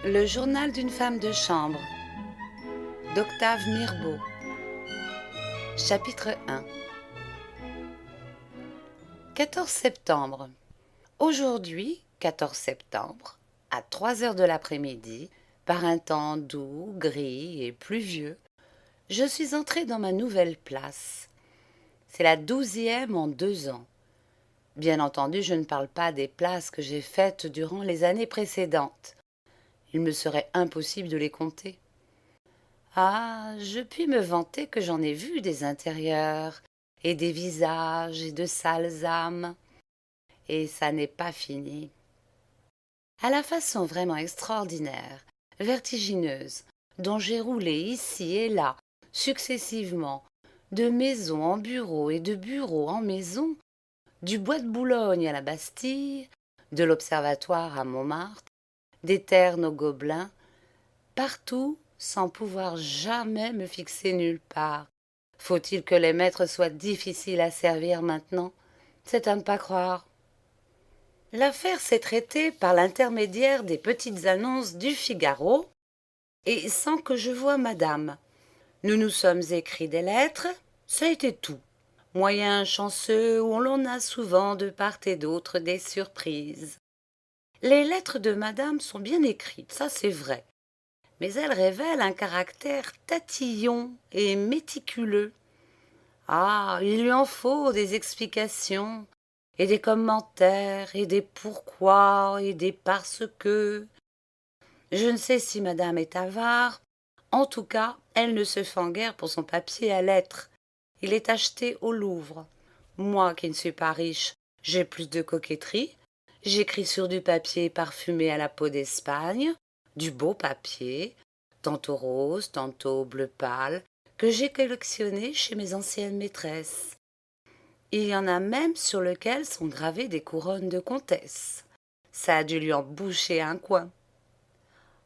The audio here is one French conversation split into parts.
Le journal d'une femme de chambre d'Octave Mirbeau. Chapitre 1. 14 septembre. Aujourd'hui, 14 septembre, à 3 heures de l'après-midi, par un temps doux, gris et pluvieux, je suis entrée dans ma nouvelle place. C'est la 12e en 2 ans. Bien entendu, je ne parle pas des places que j'ai faites durant les années précédentes. Il me serait impossible de les compter. Ah, je puis me vanter que j'en ai vu des intérieurs, et des visages, et de sales âmes. Et ça n'est pas fini. À la façon vraiment extraordinaire, vertigineuse, dont j'ai roulé ici et là, successivement, de maison en bureau et de bureau en maison, du bois de Boulogne à la Bastille, de l'Observatoire à Montmartre, des ternes aux Gobelins, partout sans pouvoir jamais me fixer nulle part. Faut-il que les maîtres soient difficiles à servir maintenant? C'est à ne pas croire. L'affaire s'est traitée par l'intermédiaire des petites annonces du Figaro, et sans que je voie madame. Nous nous sommes écrit des lettres, ça a été tout. Moyen chanceux où l'on a souvent de part et d'autre des surprises. Les lettres de madame sont bien écrites, ça c'est vrai, mais elles révèlent un caractère tatillon et méticuleux. Ah, il lui en faut des explications, et des commentaires, et des pourquoi, et des parce que. Je ne sais si madame est avare, en tout cas, elle ne se fend guère pour son papier à lettres. Il est acheté au Louvre. Moi qui ne suis pas riche, j'ai plus de coquetterie. J'écris sur du papier parfumé à la peau d'Espagne, du beau papier, tantôt rose, tantôt bleu pâle, que j'ai collectionné chez mes anciennes maîtresses. Il y en a même sur lequel sont gravées des couronnes de comtesse. Ça a dû lui en boucher un coin.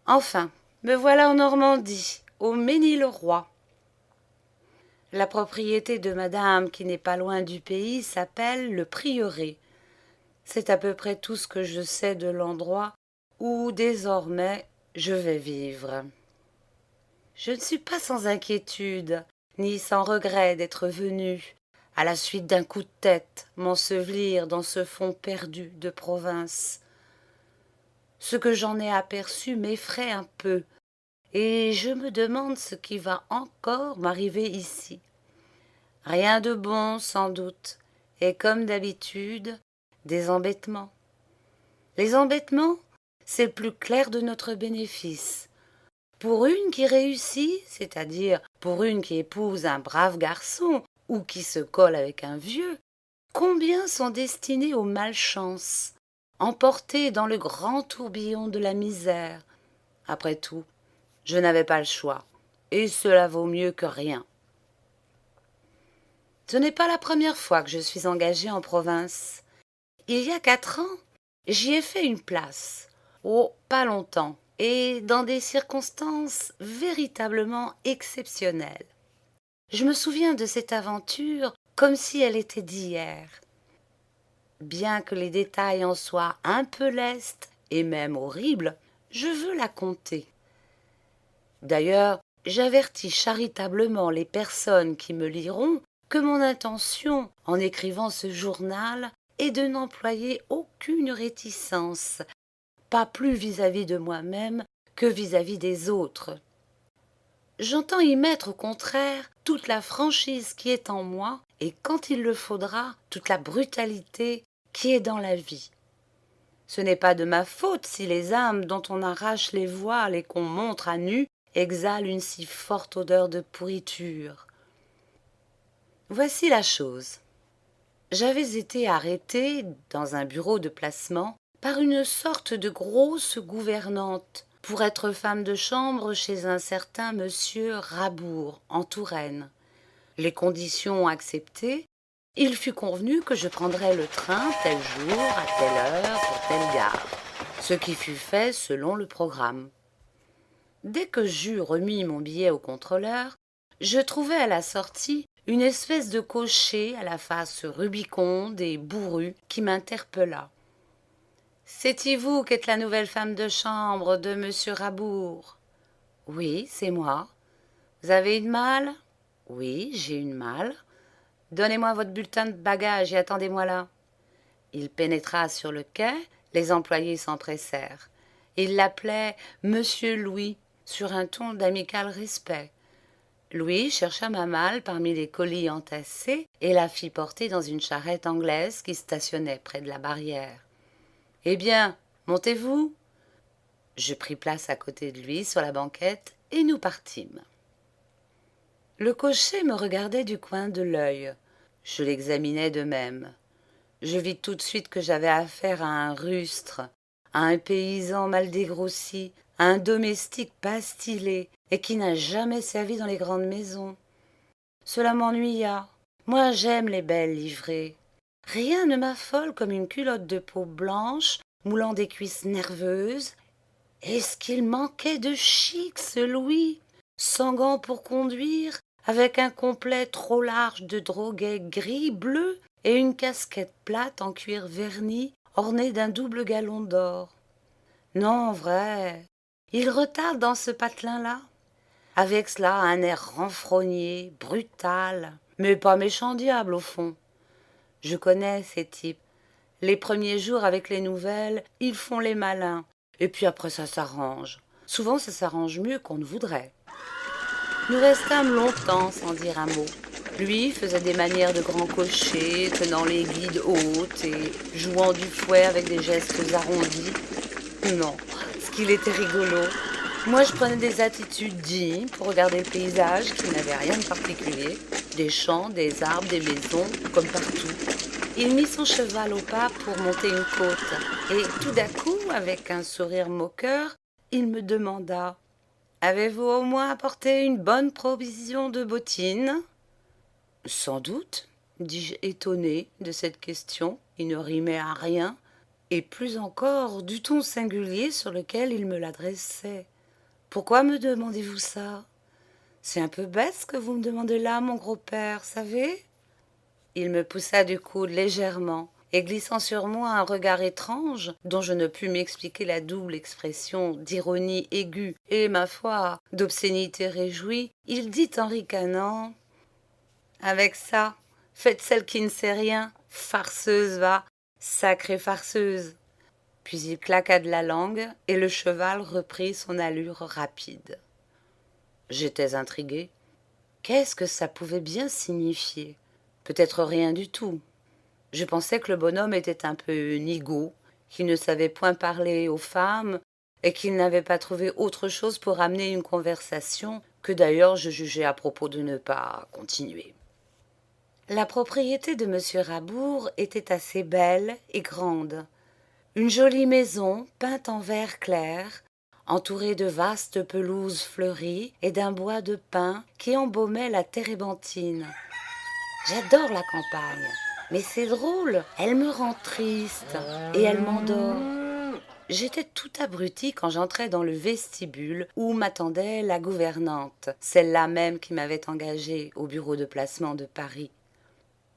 Enfin, me voilà en Normandie, au Mesnil-le-Roi. La propriété de madame, qui n'est pas loin du pays, s'appelle le Prieuré. C'est à peu près tout ce que je sais de l'endroit où, désormais, je vais vivre. Je ne suis pas sans inquiétude, ni sans regret d'être venue, à la suite d'un coup de tête, m'ensevelir dans ce fond perdu de province. Ce que j'en ai aperçu m'effraie un peu, et je me demande ce qui va encore m'arriver ici. Rien de bon, sans doute, et comme d'habitude, des embêtements. Les embêtements, c'est le plus clair de notre bénéfice. Pour une qui réussit, c'est-à-dire pour une qui épouse un brave garçon ou qui se colle avec un vieux, combien sont destinés aux malchances, emportés dans le grand tourbillon de la misère. Après tout, je n'avais pas le choix, et cela vaut mieux que rien. Ce n'est pas la première fois que je suis engagée en province. Il y a 4 ans, j'y ai fait une place. Oh, pas longtemps, et dans des circonstances véritablement exceptionnelles. Je me souviens de cette aventure comme si elle était d'hier. Bien que les détails en soient un peu lestes et même horribles, je veux la conter. D'ailleurs, j'avertis charitablement les personnes qui me liront que mon intention, en écrivant ce journal, est de n'employer aucune réticence, pas plus vis-à-vis de moi-même que vis-à-vis des autres. J'entends y mettre au contraire toute la franchise qui est en moi et, quand il le faudra, toute la brutalité qui est dans la vie. Ce n'est pas de ma faute si les âmes dont on arrache les voiles et qu'on montre à nu exhalent une si forte odeur de pourriture. Voici la chose. J'avais été arrêtée dans un bureau de placement par une sorte de grosse gouvernante pour être femme de chambre chez un certain monsieur Rabour en Touraine. Les conditions acceptées, il fut convenu que je prendrais le train tel jour, à telle heure, pour telle gare, ce qui fut fait selon le programme. Dès que j'eus remis mon billet au contrôleur, je trouvai à la sortie une espèce de cocher à la face rubiconde et bourrue qui m'interpella. C'est-y vous qui êtes la nouvelle femme de chambre de monsieur Rabour? Oui, c'est moi. Vous avez une malle? Oui, j'ai une malle. Donnez-moi votre bulletin de bagage et attendez-moi là. Il pénétra sur le quai, les employés s'empressèrent. Il l'appelait Monsieur Louis, sur un ton d'amical respect. Louis chercha ma malle parmi les colis entassés et la fit porter dans une charrette anglaise qui stationnait près de la barrière. « Eh bien, montez-vous » Je pris place à côté de lui sur la banquette et nous partîmes. Le cocher me regardait du coin de l'œil. Je l'examinais de même. Je vis tout de suite que j'avais affaire à un rustre, à un paysan mal dégrossi, à un domestique pas stylé et qui n'a jamais servi dans les grandes maisons. Cela m'ennuya. Moi, j'aime les belles livrées. Rien ne m'affole comme une culotte de peau blanche, moulant des cuisses nerveuses. Est-ce qu'il manquait de chic, ce Louis, sans gants pour conduire, avec un complet trop large de droguet gris-bleu et une casquette plate en cuir verni ornée d'un double galon d'or. Non, vrai, il retarde dans ce patelin-là. Avec cela, un air renfrogné, brutal, mais pas méchant diable au fond. Je connais ces types. Les premiers jours avec les nouvelles, ils font les malins, et puis après ça s'arrange. Souvent ça s'arrange mieux qu'on ne voudrait. Nous restâmes longtemps sans dire un mot. Lui faisait des manières de grand cocher, tenant les guides hautes et jouant du fouet avec des gestes arrondis. Non, ce qu'il était rigolo. Moi, je prenais des attitudes dignes pour regarder le paysage qui n'avait rien de particulier. Des champs, des arbres, des maisons, comme partout. Il mit son cheval au pas pour monter une côte. Et tout d'un coup, avec un sourire moqueur, il me demanda « Avez-vous au moins apporté une bonne provision de bottines ?» « Sans doute, » dis-je étonné de cette question qui ne rimait à rien, et plus encore du ton singulier sur lequel il me l'adressait. « Pourquoi me demandez-vous ça? C'est un peu bête ce que vous me demandez là, mon gros père, savez ?» Il me poussa du coude légèrement, et glissant sur moi un regard étrange, dont je ne pus m'expliquer la double expression d'ironie aiguë et, ma foi, d'obscénité réjouie, il dit en ricanant « Avec ça, faites celle qui ne sait rien, farceuse va, sacrée farceuse !» Puis il claqua de la langue, et le cheval reprit son allure rapide. J'étais intriguée. Qu'est-ce que ça pouvait bien signifier? Peut-être rien du tout. Je pensais que le bonhomme était un peu nigaud, qu'il ne savait point parler aux femmes et qu'il n'avait pas trouvé autre chose pour amener une conversation que d'ailleurs je jugeais à propos de ne pas continuer. La propriété de monsieur Rabour était assez belle et grande. Une jolie maison peinte en vert clair, entourée de vastes pelouses fleuries et d'un bois de pin qui embaumait la térébenthine. J'adore la campagne, mais c'est drôle, elle me rend triste et elle m'endort. J'étais tout abruti quand j'entrai dans le vestibule où m'attendait la gouvernante, celle-là même qui m'avait engagée au bureau de placement de Paris.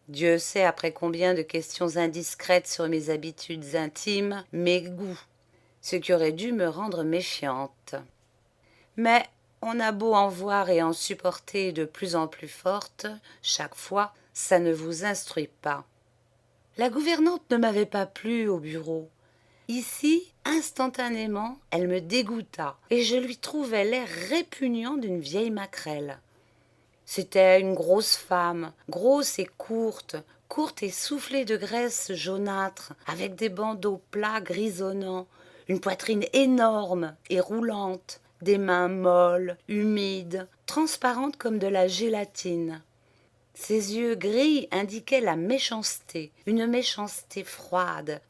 Dieu sait après combien de questions indiscrètes sur mes habitudes intimes, mes goûts, ce qui aurait dû me rendre méfiante. Mais on a beau en voir et en supporter de plus en plus fortes, chaque fois, ça ne vous instruit pas. La gouvernante ne m'avait pas plu au bureau. Ici, instantanément, elle me dégoûta, et je lui trouvais l'air répugnant d'une vieille maquerelle. C'était une grosse femme, grosse et courte et soufflée de graisse jaunâtre, avec des bandeaux plats grisonnants, une poitrine énorme et roulante, des mains molles, humides, transparentes comme de la gélatine. Ses yeux gris indiquaient la méchanceté, une méchanceté froide,